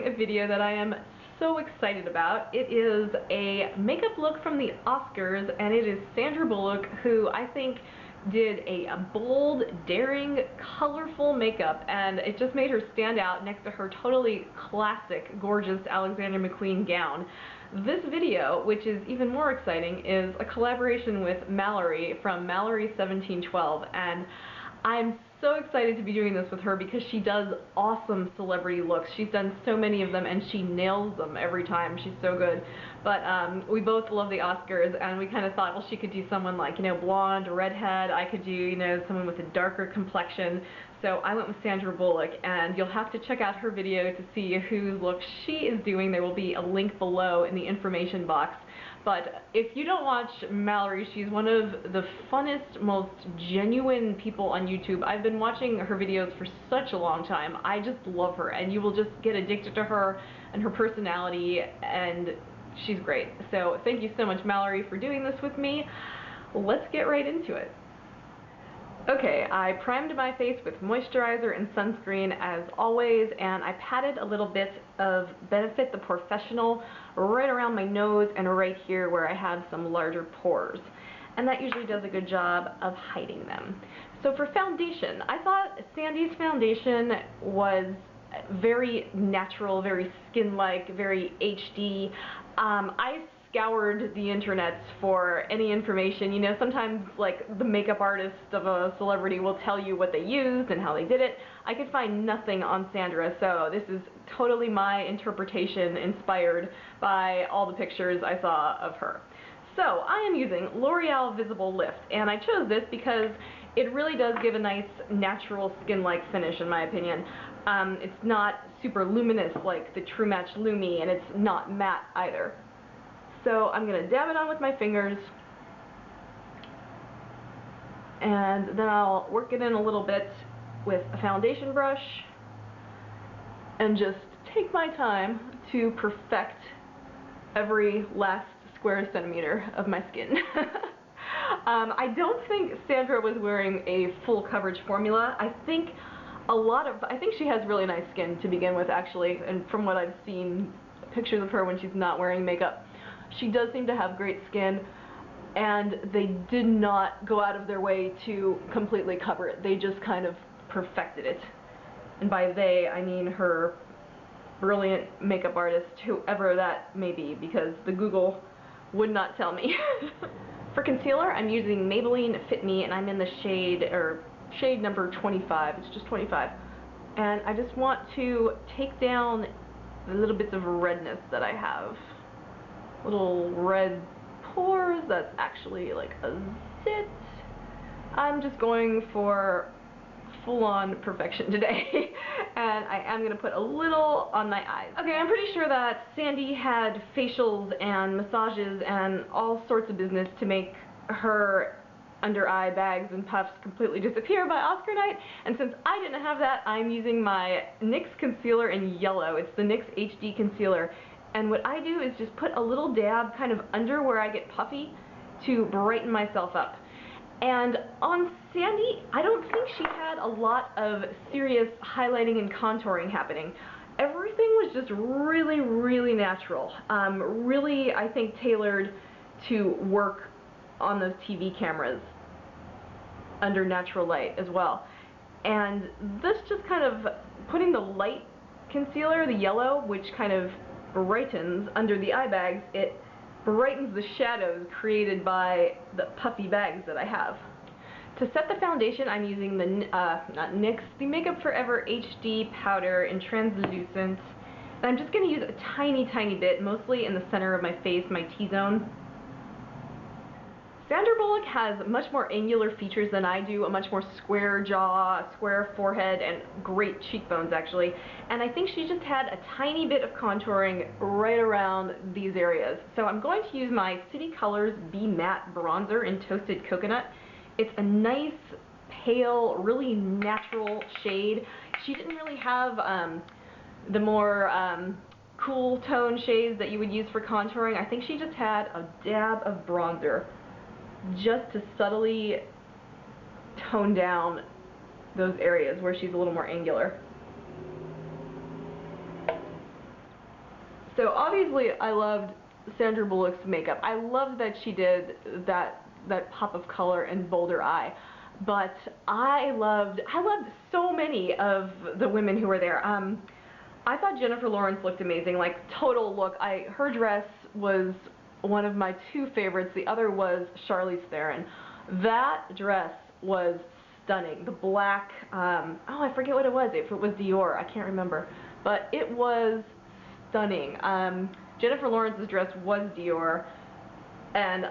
doing a video that I am so excited about. It is a makeup look from the Oscars, and it is Sandra Bullock, who I think did a bold, daring, colorful makeup, and it just made her stand out next to her totally classic, gorgeous Alexander McQueen gown. This video, which is even more exciting, is a collaboration with Mallory from Mallory1712, and I'm so excited to be doing this with her because she does awesome celebrity looks. She's done so many of them and she nails them every time. She's so good. But we both love the Oscars, and we kind of thought, well, she could do someone like, you know, blonde, redhead. I could do, you know, someone with a darker complexion. So I went with Sandra Bullock, and you'll have to check out her video to see whose look she is doing. There will be a link below in the information box. But if you don't watch Mallory, she's one of the funnest, most genuine people on YouTube. I've been watching her videos for such a long time. I just love her, and you will just get addicted to her and her personality, and she's great. So thank you so much, Mallory, for doing this with me. Let's get right into it. Okay, I primed my face with moisturizer and sunscreen as always, and I patted a little bit of Benefit the Porefessional right around my nose and right here where I have some larger pores. And that usually does a good job of hiding them. So for foundation, I thought Sandy's foundation was very natural, very skin-like, very HD. I scoured the internets for any information. You know, sometimes like the makeup artist of a celebrity will tell you what they used and how they did it. I could find nothing on Sandra, so this is totally my interpretation inspired by all the pictures I saw of her. So I am using L'Oreal Visible Lift, and I chose this because it really does give a nice natural skin-like finish in my opinion. It's not super luminous like the True Match Lumi, and it's not matte either. So I'm going to dab it on with my fingers, and then I'll work it in a little bit with a foundation brush and just take my time to perfect every last square centimeter of my skin. I don't think Sandra was wearing a full coverage formula. I think she has really nice skin to begin with, actually, and from what I've seen pictures of her when she's not wearing makeup. She does seem to have great skin, and they did not go out of their way to completely cover it. They just kind of perfected it. And by they, I mean her brilliant makeup artist, whoever that may be, because the Google would not tell me. For concealer, I'm using Maybelline Fit Me, and I'm in the shade number 25. It's just 25. And I just want to take down the little bits of redness that I have. Little red pores, that's actually like a zit. I'm just going for full-on perfection today. And I am going to put a little on my eyes. Okay, I'm pretty sure that Sandy had facials and massages and all sorts of business to make her under eye bags and puffs completely disappear by Oscar night, and since I didn't have that, I'm using my NYX concealer in yellow. It's the NYX HD Concealer. And what I do is just put a little dab kind of under where I get puffy to brighten myself up. And on Sandy, I don't think she had a lot of serious highlighting and contouring happening. Everything was just really, really natural. Really, I think, tailored to work on those TV cameras under natural light as well. And this just kind of putting the light concealer, the yellow, which kind of brightens under the eye bags, it brightens the shadows created by the puffy bags that I have. To set the foundation, I'm using the, not NYX, the Makeup Forever HD powder in translucent. And I'm just going to use a tiny, tiny bit, mostly in the center of my face, my T-zone. Sandra Bullock has much more angular features than I do, a much more square jaw, square forehead, and great cheekbones actually. And I think she just had a tiny bit of contouring right around these areas. So I'm going to use my City Colors Be Matte Bronzer in Toasted Coconut. It's a nice, pale, really natural shade. She didn't really have the more cool tone shades that you would use for contouring. I think she just had a dab of bronzer, just to subtly tone down those areas where she's a little more angular. So obviously I loved Sandra Bullock's makeup. I loved that she did that pop of color and bolder eye. But I loved so many of the women who were there. I thought Jennifer Lawrence looked amazing, like total look. Her dress was one of my two favorites. The other was Charlize Theron. That dress was stunning. The black, oh, I forget what it was. If it was Dior, I can't remember. But it was stunning. Jennifer Lawrence's dress was Dior, and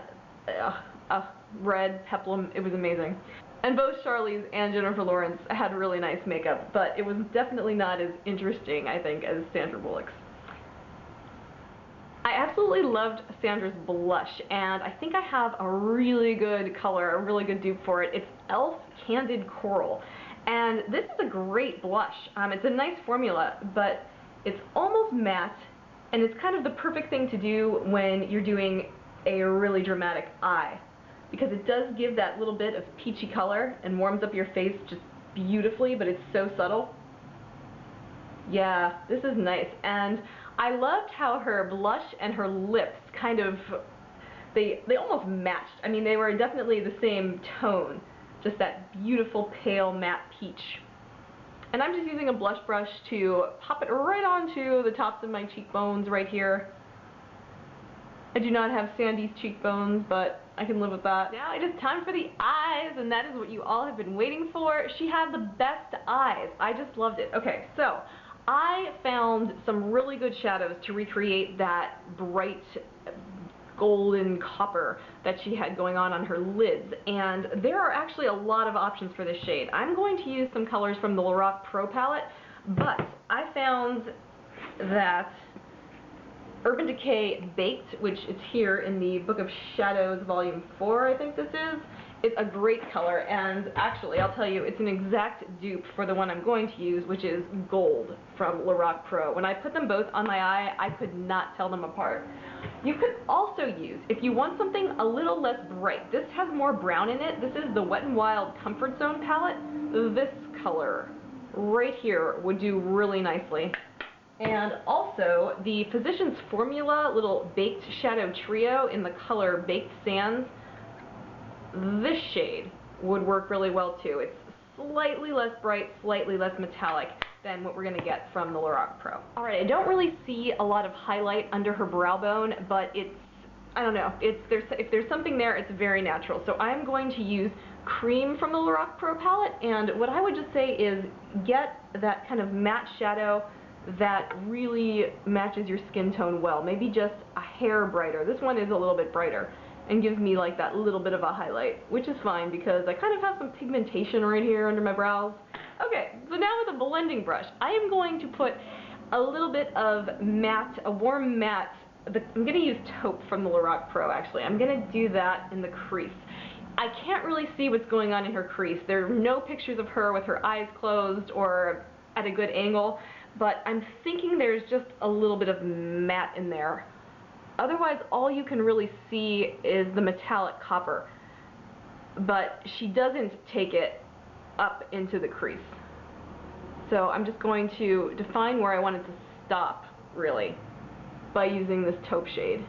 red peplum. It was amazing. And both Charlize and Jennifer Lawrence had really nice makeup, but it was definitely not as interesting, I think, as Sandra Bullock's. I absolutely loved Sandra's blush, and I think I have a really good color, a really good dupe for it. It's e.l.f. Candid Coral, and this is a great blush. It's a nice formula, but it's almost matte, and it's kind of the perfect thing to do when you're doing a really dramatic eye, because it does give that little bit of peachy color and warms up your face just beautifully, but it's so subtle. Yeah, this is nice. And I loved how her blush and her lips kind of, they almost matched. I mean, they were definitely the same tone, just that beautiful pale matte peach. And I'm just using a blush brush to pop it right onto the tops of my cheekbones right here. I do not have Sandy's cheekbones, but I can live with that. Now it is time for the eyes, and that is what you all have been waiting for. She had the best eyes. I just loved it. Okay, so I found some really good shadows to recreate that bright golden copper that she had going on her lids, and there are actually a lot of options for this shade. I'm going to use some colors from the Lorac Pro palette, but I found that Urban Decay Baked, which is here in the Book of Shadows Volume 4, I think this is a great color, and actually, I'll tell you, it's an exact dupe for the one I'm going to use, which is Gold from Lorac Pro. When I put them both on my eye, I could not tell them apart. You could also use, if you want something a little less bright, this has more brown in it. This is the Wet n Wild Comfort Zone palette. This color right here would do really nicely. And also, the Physicians Formula little Baked Shadow Trio in the color Baked Sands, this shade would work really well too. It's slightly less bright, slightly less metallic than what we're going to get from the Lorac Pro. Alright, I don't really see a lot of highlight under her brow bone, but it's, I don't know, if there's something there, it's very natural. So I'm going to use Cream from the Lorac Pro palette, and what I would just say is get that kind of matte shadow that really matches your skin tone well. Maybe just a hair brighter. This one is a little bit brighter and gives me like that little bit of a highlight, which is fine because I kind of have some pigmentation right here under my brows. Okay, so now with a blending brush, I am going to put a little bit of matte, a warm matte. I'm going to use Taupe from the Lorac Pro actually. I'm going to do that in the crease. I can't really see what's going on in her crease. There are no pictures of her with her eyes closed or at a good angle, but I'm thinking there's just a little bit of matte in there. Otherwise, all you can really see is the metallic copper, but she doesn't take it up into the crease. So I'm just going to define where I want it to stop, really, by using this Taupe shade.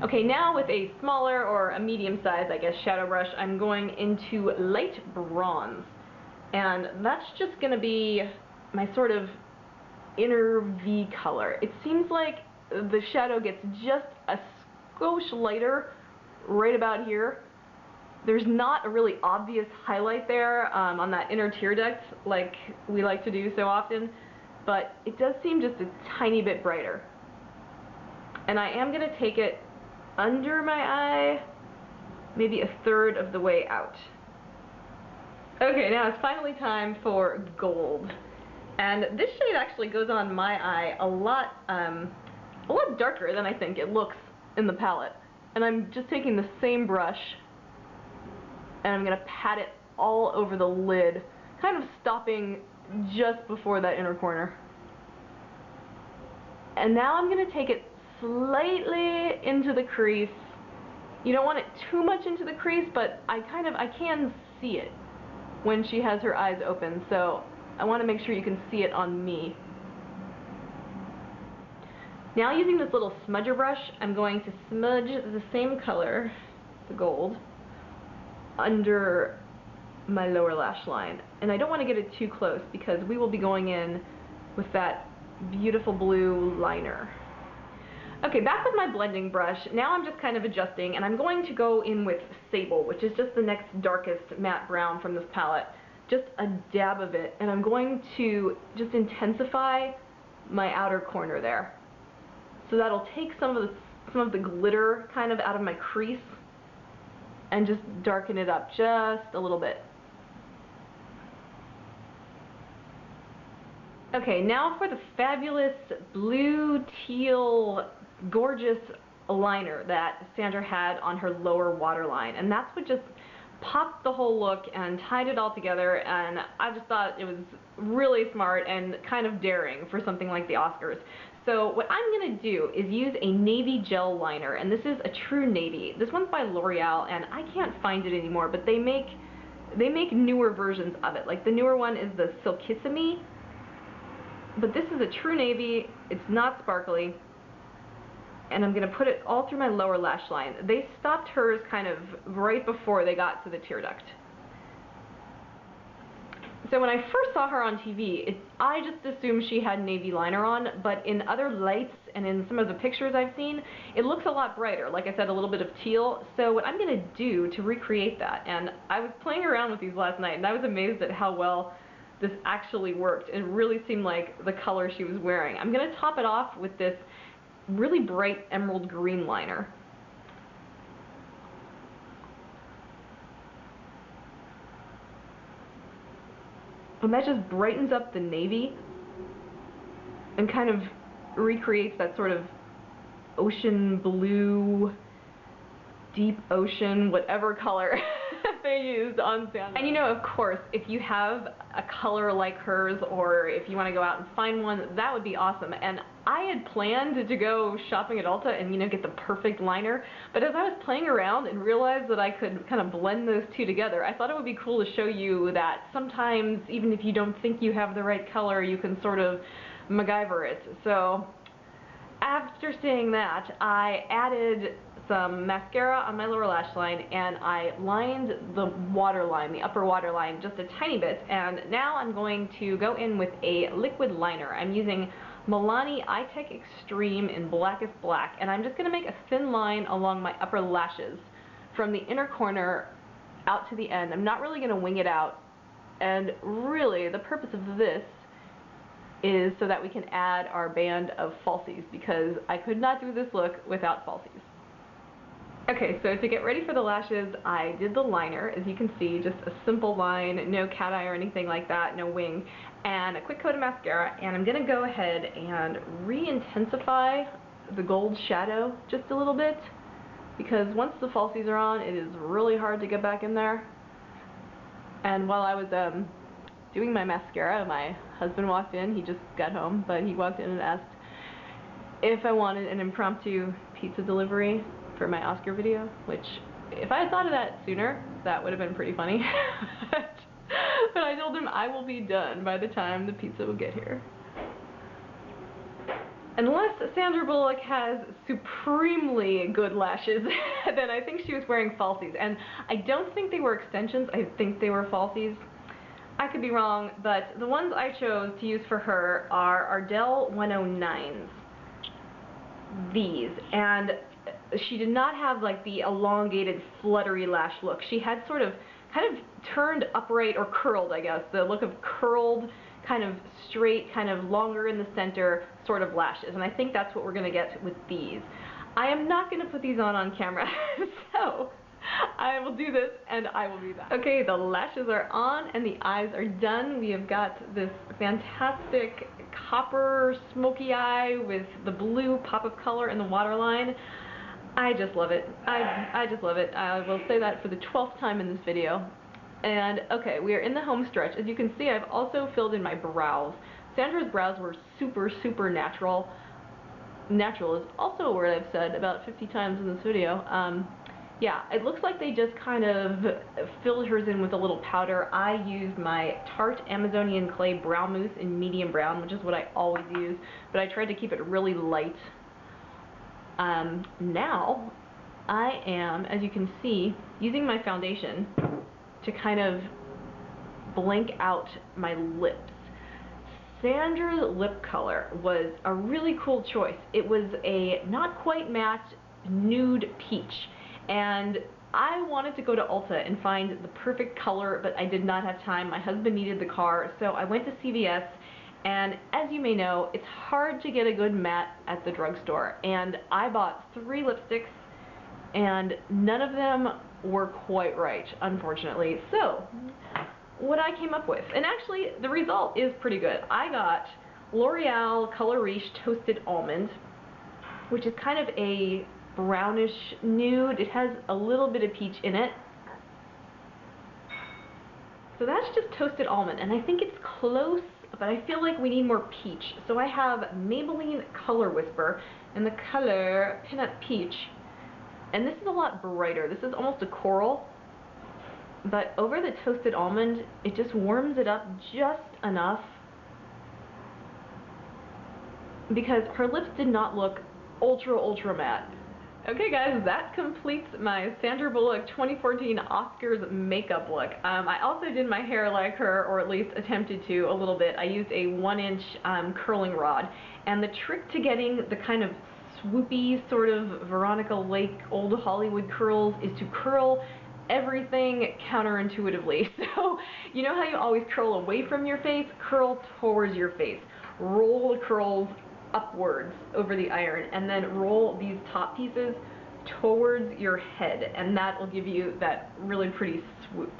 Okay, now with a smaller or a medium size, I guess, shadow brush, I'm going into light bronze. And that's just going to be my sort of inner V color. It seems like the shadow gets just a skosh lighter right about here. There's not a really obvious highlight there on that inner tear duct like we like to do so often, but it does seem just a tiny bit brighter. And I am going to take it under my eye, maybe a third of the way out. Okay, now it's finally time for Gold. And this shade actually goes on my eye a lot darker than I think it looks in the palette. And I'm just taking the same brush and I'm going to pat it all over the lid, kind of stopping just before that inner corner. And now I'm going to take it slightly into the crease. You don't want it too much into the crease, but I can see it when she has her eyes open, so I want to make sure you can see it on me. Now using this little smudger brush, I'm going to smudge the same color, the gold, under my lower lash line. And I don't want to get it too close because we will be going in with that beautiful blue liner. Okay, back with my blending brush. Now I'm just kind of adjusting, and I'm going to go in with Sable, which is just the next darkest matte brown from this palette. Just a dab of it, and I'm going to just intensify my outer corner there. So that'll take some of the glitter kind of out of my crease and just darken it up just a little bit. Okay, now for the fabulous blue teal gorgeous liner that Sandra had on her lower waterline, and that's what just popped the whole look and tied it all together, and I just thought it was really smart and kind of daring for something like the Oscars. So what I'm going to do is use a navy gel liner, and this is a true navy. This one's by L'Oreal, and I can't find it anymore, but they make newer versions of it. Like the newer one is the Silkissime, but this is a true navy. It's not sparkly, and I'm going to put it all through my lower lash line. They stopped hers kind of right before they got to the tear duct. So when I first saw her on TV, I just assumed she had navy liner on, but in other lights and in some of the pictures I've seen, it looks a lot brighter. Like I said, a little bit of teal. So what I'm going to do to recreate that, and I was playing around with these last night, and I was amazed at how well this actually worked. It really seemed like the color she was wearing. I'm going to top it off with this really bright emerald green liner. And that just brightens up the navy and kind of recreates that sort of ocean blue, deep ocean, whatever color they used on Sandra. And you know, of course, if you have a color like hers, or if you want to go out and find one, that would be awesome. And I had planned to go shopping at Ulta and, you know, get the perfect liner, but as I was playing around and realized that I could kind of blend those two together, I thought it would be cool to show you that sometimes, even if you don't think you have the right color, you can sort of MacGyver it. So after saying that, I added some mascara on my lower lash line, and I lined the waterline, the upper waterline, just a tiny bit, and now I'm going to go in with a liquid liner. I'm using Milani Eye-Tech Extreme in Blackest Black, and I'm just going to make a thin line along my upper lashes from the inner corner out to the end. I'm not really going to wing it out, and really the purpose of this is so that we can add our band of falsies, because I could not do this look without falsies. Okay, so to get ready for the lashes, I did the liner, as you can see, just a simple line, no cat eye or anything like that, no wing, and a quick coat of mascara, and I'm going to go ahead and re-intensify the gold shadow just a little bit, because once the falsies are on, it is really hard to get back in there. And while I was doing my mascara, my husband walked in. He just got home, but he walked in and asked if I wanted an impromptu pizza delivery for my Oscar video, which, if I had thought of that sooner, that would have been pretty funny. But I told him I will be done by the time the pizza will get here. Unless Sandra Bullock has supremely good lashes, then I think she was wearing falsies. And I don't think they were extensions, I think they were falsies. I could be wrong, but the ones I chose to use for her are Ardell 109s. These. And she did not have like the elongated, fluttery lash look. She had sort of kind of turned upright, or curled, I guess, the look of curled, kind of straight, kind of longer in the center sort of lashes. And I think that's what we're going to get with these. I am not going to put these on camera, so I will do this and I will be back. Okay, the lashes are on and the eyes are done. We have got this fantastic copper smoky eye with the blue pop of color in the waterline. I just love it. I just love it. I will say that for the 12th time in this video. And okay, we are in the home stretch. As you can see, I've also filled in my brows. Sandra's brows were super, super natural. Natural is also a word I've said about 50 times in this video. Yeah, it looks like they just kind of filled hers in with a little powder. I used my Tarte Amazonian Clay Brow Mousse in medium brown, which is what I always use, but I tried to keep it really light Now I am, as you can see, using my foundation to kind of blank out my lips. Sandra's lip color was a really cool choice. It was a not quite matte nude peach, and I wanted to go to Ulta and find the perfect color, but I did not have time. My husband needed the car, so I went to CVS, and as you may know, it's hard to get a good matte at the drugstore, and I bought 3 lipsticks, and none of them were quite right, unfortunately. So what I came up with, and actually the result is pretty good. I got L'Oreal Color Riche Toasted Almond, which is kind of a brownish nude. It has a little bit of peach in it. So that's just toasted almond, and I think it's close, but I feel like we need more peach. So I have Maybelline Color Whisper in the color Peanut Peach, and this is a lot brighter. This is almost a coral, but over the toasted almond, it just warms it up just enough, because her lips did not look ultra matte. Okay guys, that completes my Sandra Bullock 2014 Oscars makeup look. I also did my hair like her, or at least attempted to a little bit. I used a 1-inch curling rod, and the trick to getting the kind of swoopy sort of Veronica Lake old Hollywood curls is to curl everything counterintuitively. So you know how you always curl away from your face? Curl towards your face. Roll the curls upwards over the iron, and then roll these top pieces towards your head, and that will give you that really pretty swoop.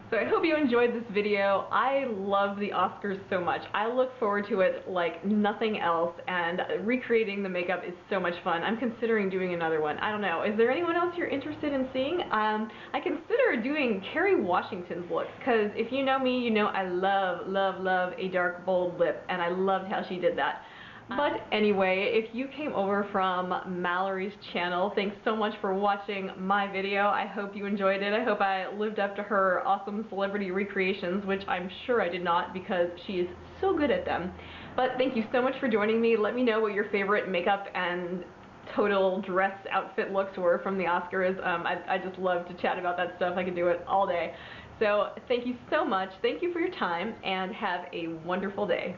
So I hope you enjoyed this video. I love the Oscars so much. I look forward to it like nothing else, and recreating the makeup is so much fun. I'm considering doing another one. I don't know. Is there anyone else you're interested in seeing? I consider doing Kerry Washington's look, because if you know me, you know I love a dark, bold lip, and I loved how she did that. But anyway, if you came over from Mallory's channel, thanks so much for watching my video. I hope you enjoyed it. I hope I lived up to her awesome celebrity recreations, which I'm sure I did not, because she is so good at them. But thank you so much for joining me. Let me know what your favorite makeup and total dress outfit looks were from the Oscars. I just love to chat about that stuff. I could do it all day. So thank you so much. Thank you for your time, and have a wonderful day.